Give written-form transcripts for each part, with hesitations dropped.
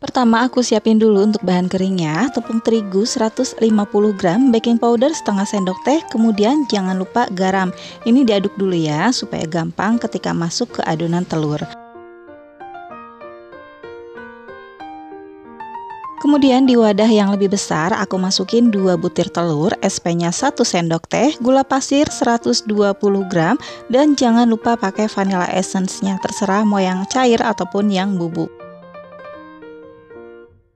Pertama aku siapin dulu untuk bahan keringnya, tepung terigu 150 gram, baking powder setengah sendok teh, kemudian jangan lupa garam. Ini diaduk dulu ya, supaya gampang ketika masuk ke adonan telur. Kemudian di wadah yang lebih besar aku masukin 2 butir telur, SP-nya 1 sendok teh, gula pasir 120 gram, dan jangan lupa pakai vanilla essence-nya, terserah mau yang cair ataupun yang bubuk.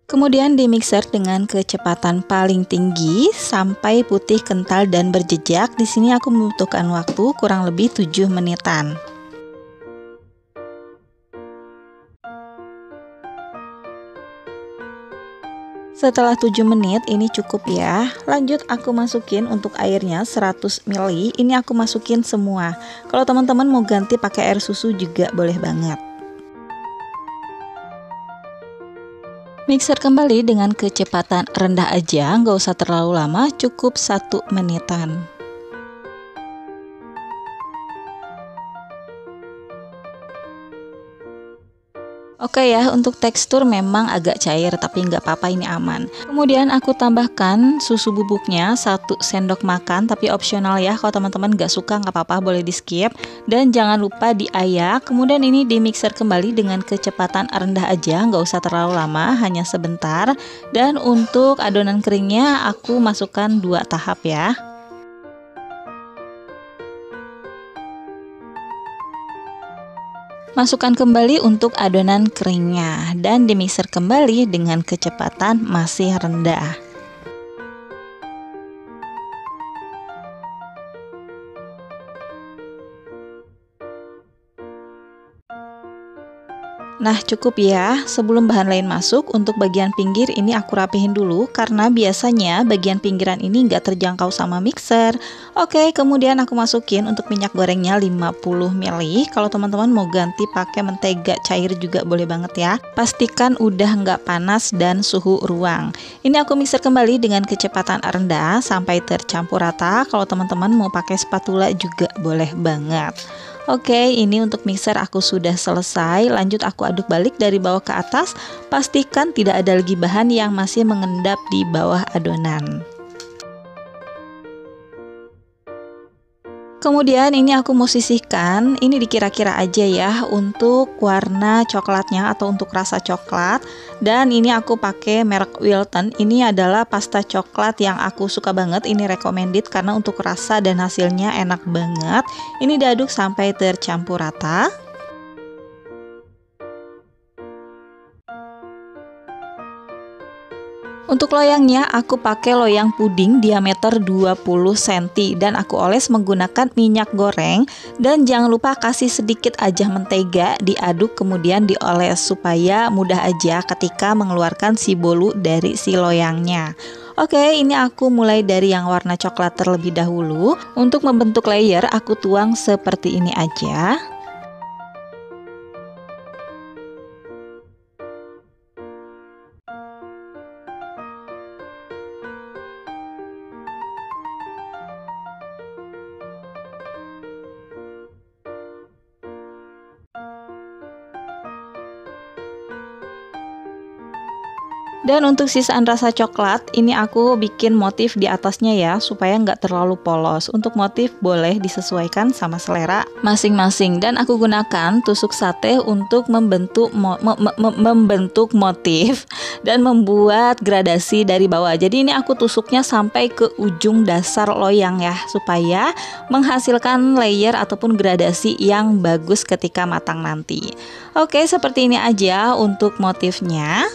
Kemudian dimixer dengan kecepatan paling tinggi sampai putih kental dan berjejak. Di sini aku membutuhkan waktu kurang lebih 7 menitan. Setelah 7 menit ini cukup ya. Lanjut aku masukin untuk airnya 100 ml. Ini aku masukin semua. Kalau teman-teman mau ganti pakai air susu juga boleh banget. Mixer kembali dengan kecepatan rendah aja, nggak usah terlalu lama, cukup 1 menitan. Oke ya, untuk tekstur memang agak cair, tapi nggak apa-apa, ini aman. Kemudian aku tambahkan susu bubuknya 1 sendok makan, tapi opsional ya, kalau teman-teman nggak suka nggak apa-apa, boleh di skip. Dan jangan lupa diayak, kemudian ini dimixer kembali dengan kecepatan rendah aja, nggak usah terlalu lama, hanya sebentar. Dan untuk adonan keringnya aku masukkan 2 tahap ya. Masukkan kembali untuk adonan keringnya dan dimixer kembali dengan kecepatan masih rendah. Nah cukup ya, sebelum bahan lain masuk, untuk bagian pinggir ini aku rapihin dulu karena biasanya bagian pinggiran ini nggak terjangkau sama mixer. Oke, kemudian aku masukin untuk minyak gorengnya 50 ml. Kalau teman-teman mau ganti pakai mentega cair juga boleh banget ya. Pastikan udah nggak panas dan suhu ruang. Ini aku mixer kembali dengan kecepatan rendah sampai tercampur rata. Kalau teman-teman mau pakai spatula juga boleh banget. Oke, ini untuk mixer aku sudah selesai. Lanjut aku aduk balik dari bawah ke atas. Pastikan tidak ada lagi bahan yang masih mengendap di bawah adonan. Kemudian ini aku mau sisihkan, ini dikira-kira aja ya untuk warna coklatnya atau untuk rasa coklat. Dan ini aku pakai merek Wilton. Ini adalah pasta coklat yang aku suka banget, ini recommended karena untuk rasa dan hasilnya enak banget. Ini diaduk sampai tercampur rata. Untuk loyangnya aku pakai loyang puding diameter 20 cm dan aku oles menggunakan minyak goreng, dan jangan lupa kasih sedikit aja mentega, diaduk kemudian dioles supaya mudah aja ketika mengeluarkan si bolu dari si loyangnya. Oke, ini aku mulai dari yang warna coklat terlebih dahulu. Untuk membentuk layer aku tuang seperti ini aja. Dan untuk sisaan rasa coklat, ini aku bikin motif di atasnya ya, supaya nggak terlalu polos. Untuk motif boleh disesuaikan sama selera masing-masing. Dan aku gunakan tusuk sate untuk membentuk motif dan membuat gradasi dari bawah. Jadi ini aku tusuknya sampai ke ujung dasar loyang ya, supaya menghasilkan layer ataupun gradasi yang bagus ketika matang nanti. Oke, seperti ini aja untuk motifnya.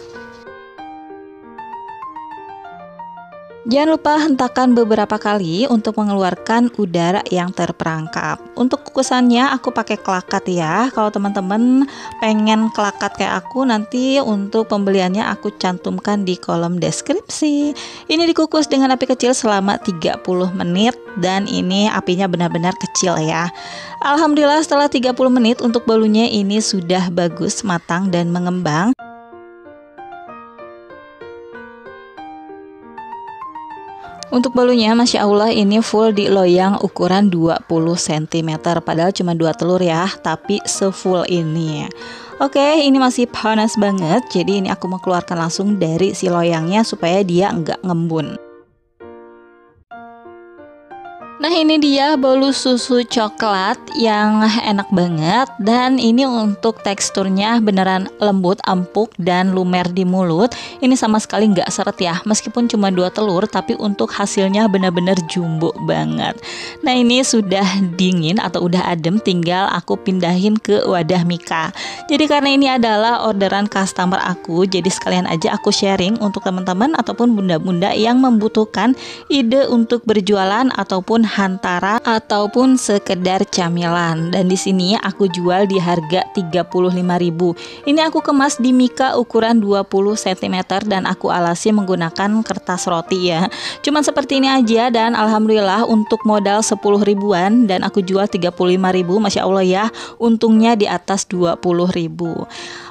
Jangan lupa hentakan beberapa kali untuk mengeluarkan udara yang terperangkap. Untuk kukusannya aku pakai kelakat ya. Kalau teman-teman pengen kelakat kayak aku, nanti untuk pembeliannya aku cantumkan di kolom deskripsi. Ini dikukus dengan api kecil selama 30 menit dan ini apinya benar-benar kecil ya. Alhamdulillah setelah 30 menit untuk bolunya ini sudah bagus matang dan mengembang. Untuk bolunya, Masya Allah, ini full di loyang ukuran 20 cm. Padahal cuma 2 telur ya, tapi sefull ini. Oke, ini masih panas banget. Jadi ini aku mau keluarkan langsung dari si loyangnya supaya dia nggak ngembun. Nah, ini dia bolu susu coklat yang enak banget, dan ini untuk teksturnya beneran lembut, empuk, dan lumer di mulut. Ini sama sekali nggak seret ya, meskipun cuma 2 telur, tapi untuk hasilnya benar-benar jumbo banget. Nah, ini sudah dingin atau udah adem, tinggal aku pindahin ke wadah Mika. Jadi karena ini adalah orderan customer aku, jadi sekalian aja aku sharing untuk teman-teman ataupun bunda-bunda yang membutuhkan ide untuk berjualan ataupun hantara ataupun sekedar camilan. Dan di sini aku jual di harga 35.000. Ini aku kemas di Mika ukuran 20 cm dan aku alasi menggunakan kertas roti ya. Cuman seperti ini aja, dan alhamdulillah untuk modal 10 ribuan dan aku jual 35.000. Masya Allah ya, untungnya di atas 20.000.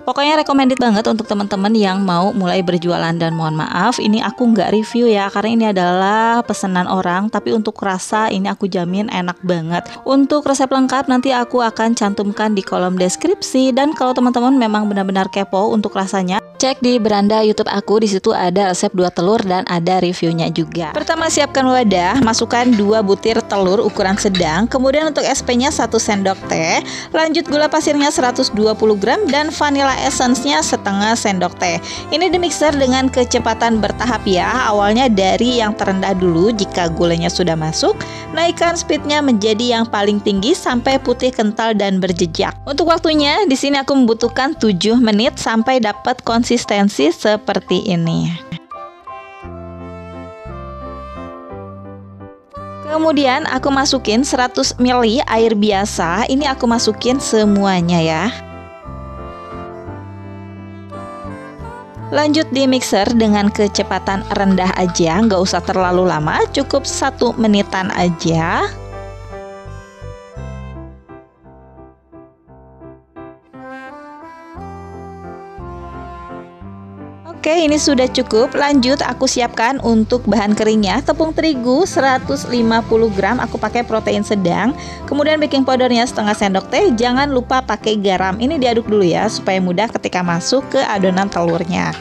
Pokoknya recommended banget untuk teman-teman yang mau mulai berjualan. Dan mohon maaf, ini aku nggak review ya, karena ini adalah pesanan orang, tapi untuk rasa ini aku jamin enak banget. Untuk resep lengkap nanti aku akan cantumkan di kolom deskripsi, dan kalau teman-teman memang benar-benar kepo untuk rasanya, cek di beranda YouTube aku, di situ ada resep 2 telur dan ada reviewnya juga. Pertama, siapkan wadah, masukkan 2 butir telur ukuran sedang, kemudian untuk SP-nya 1 sendok teh, lanjut gula pasirnya 120 gram dan vanilla essence-nya setengah sendok teh. Ini dimixer dengan kecepatan bertahap ya. Awalnya dari yang terendah dulu, jika gulanya sudah masuk, naikkan speednya menjadi yang paling tinggi sampai putih kental dan berjejak. Untuk waktunya, di sini aku membutuhkan 7 menit sampai dapat konsistensi seperti ini. Kemudian aku masukin 100 ml air biasa. Ini aku masukin semuanya ya. Lanjut di mixer dengan kecepatan rendah aja, nggak usah terlalu lama, cukup 1 menitan aja. Oke, ini sudah cukup. Lanjut aku siapkan untuk bahan keringnya. Tepung terigu 150 gram, aku pakai protein sedang. Kemudian baking powdernya setengah sendok teh. Jangan lupa pakai garam. Ini diaduk dulu ya, supaya mudah ketika masuk ke adonan telurnya.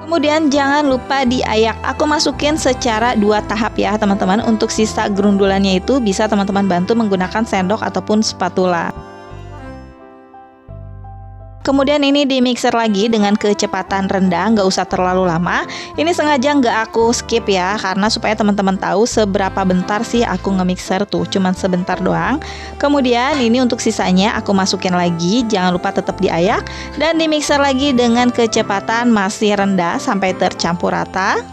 Kemudian jangan lupa diayak. Aku masukin secara 2 tahap ya teman-teman. Untuk sisa gerundulannya itu bisa teman-teman bantu menggunakan sendok ataupun spatula. Kemudian ini di mixer lagi dengan kecepatan rendah, nggak usah terlalu lama. Ini sengaja nggak aku skip ya, karena supaya teman-teman tahu seberapa bentar sih aku nge-mixer tuh, cuman sebentar doang. Kemudian ini untuk sisanya aku masukin lagi, jangan lupa tetap diayak. Dan di mixer lagi dengan kecepatan masih rendah sampai tercampur rata.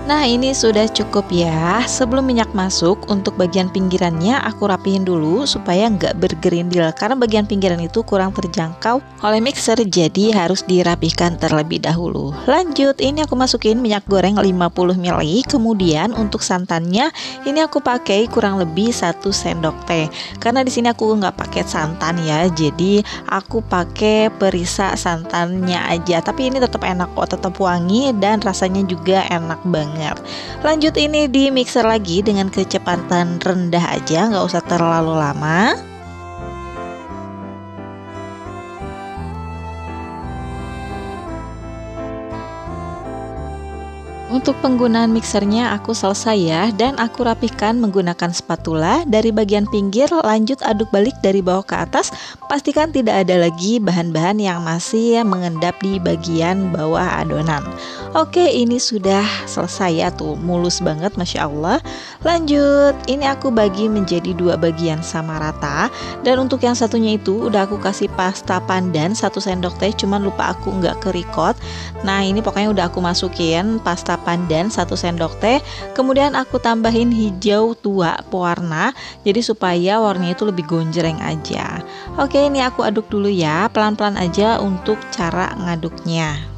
Nah, ini sudah cukup ya. Sebelum minyak masuk, untuk bagian pinggirannya aku rapihin dulu supaya nggak bergerindil, karena bagian pinggiran itu kurang terjangkau oleh mixer, jadi harus dirapihkan terlebih dahulu. Lanjut, ini aku masukin minyak goreng 50 ml. Kemudian untuk santannya ini aku pakai kurang lebih 1 sendok teh. Karena di sini aku nggak pakai santan ya, jadi aku pakai perisa santannya aja. Tapi ini tetap enak kok, tetap wangi dan rasanya juga enak banget. Lanjut, ini di mixer lagi dengan kecepatan rendah aja, nggak usah terlalu lama. Untuk penggunaan mixernya aku selesai ya, dan aku rapihkan menggunakan spatula dari bagian pinggir. Lanjut aduk balik dari bawah ke atas, pastikan tidak ada lagi bahan-bahan yang masih mengendap di bagian bawah adonan. Oke, ini sudah selesai ya tuh, mulus banget Masya Allah. Lanjut, ini aku bagi menjadi 2 bagian sama rata. Dan untuk yang satunya itu udah aku kasih pasta pandan 1 sendok teh, cuman lupa aku nggak ke record. Nah, ini pokoknya udah aku masukin pasta pandan 1 sendok teh. Kemudian aku tambahin hijau tua pewarna, jadi supaya warnanya itu lebih gonjreng aja. Oke, ini aku aduk dulu ya, pelan-pelan aja untuk cara ngaduknya.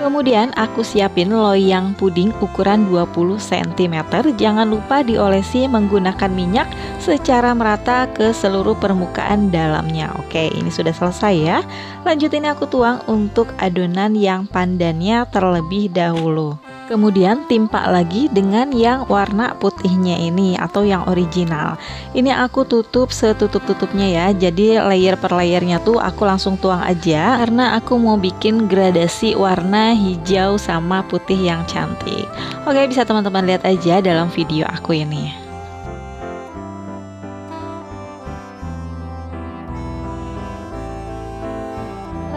Kemudian aku siapin loyang puding ukuran 20 cm. Jangan lupa diolesi menggunakan minyak secara merata ke seluruh permukaan dalamnya. Oke, ini sudah selesai ya. Lanjut ini aku tuang untuk adonan yang pandannya terlebih dahulu. Kemudian timpa lagi dengan yang warna putihnya ini atau yang original. Ini aku tutup setutup-tutupnya ya. Jadi layer per layernya tuh aku langsung tuang aja karena aku mau bikin gradasi warna hijau sama putih yang cantik. Oke, bisa teman-teman lihat aja dalam video aku ini.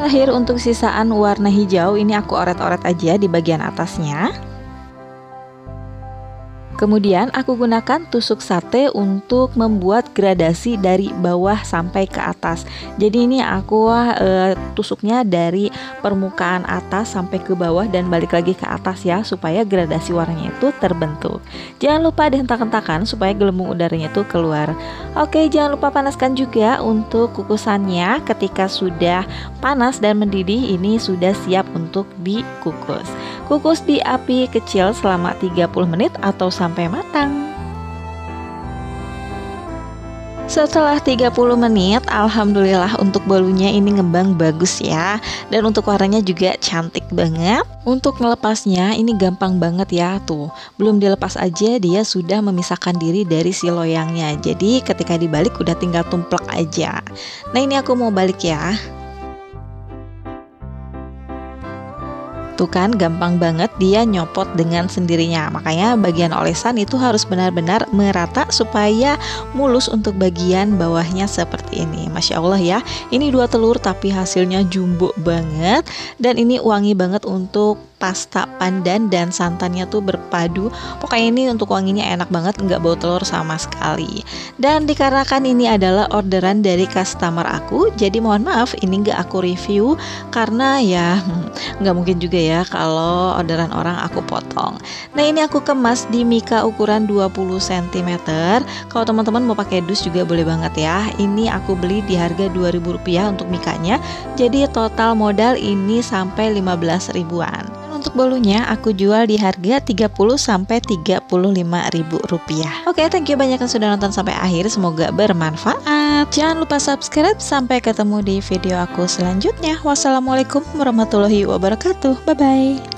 Terakhir untuk sisaan warna hijau ini aku oret-oret aja di bagian atasnya. Kemudian aku gunakan tusuk sate untuk membuat gradasi dari bawah sampai ke atas. Jadi ini aku tusuknya dari permukaan atas sampai ke bawah dan balik lagi ke atas ya, supaya gradasi warnanya itu terbentuk. Jangan lupa dihentak-hentakan supaya gelembung udaranya itu keluar. Oke, jangan lupa panaskan juga untuk kukusannya. Ketika sudah panas dan mendidih, ini sudah siap untuk dikukus. Kukus di api kecil selama 30 menit atau sampai matang. Setelah 30 menit, alhamdulillah untuk bolunya ini ngembang bagus ya. Dan untuk warnanya juga cantik banget. Untuk melepasnya ini gampang banget ya, tuh. Belum dilepas aja dia sudah memisahkan diri dari si loyangnya. Jadi ketika dibalik udah tinggal tumplek aja. Nah, ini aku mau balik ya. Tuh kan, gampang banget dia nyopot dengan sendirinya. Makanya bagian olesan itu harus benar-benar merata supaya mulus untuk bagian bawahnya seperti ini. Masya Allah ya, ini 2 telur tapi hasilnya jumbo banget. Dan ini wangi banget untuk pasta pandan dan santannya tuh berpadu. Pokoknya ini untuk wanginya enak banget, nggak bau telur sama sekali. Dan dikarenakan ini adalah orderan dari customer aku, jadi mohon maaf ini nggak aku review karena ya nggak mungkin juga ya kalau orderan orang aku potong. Nah, ini aku kemas di mika ukuran 20 cm. Kalau teman-teman mau pakai dus juga boleh banget ya. Ini aku beli di harga Rp2.000 untuk mikanya. Jadi total modal ini sampai 15 ribuan. Untuk bolunya aku jual di harga Rp30 sampai Rp35.000. Oke, thank you banyak yang sudah nonton sampai akhir. Semoga bermanfaat. Jangan lupa subscribe. Sampai ketemu di video aku selanjutnya. Wassalamualaikum warahmatullahi wabarakatuh. Bye bye.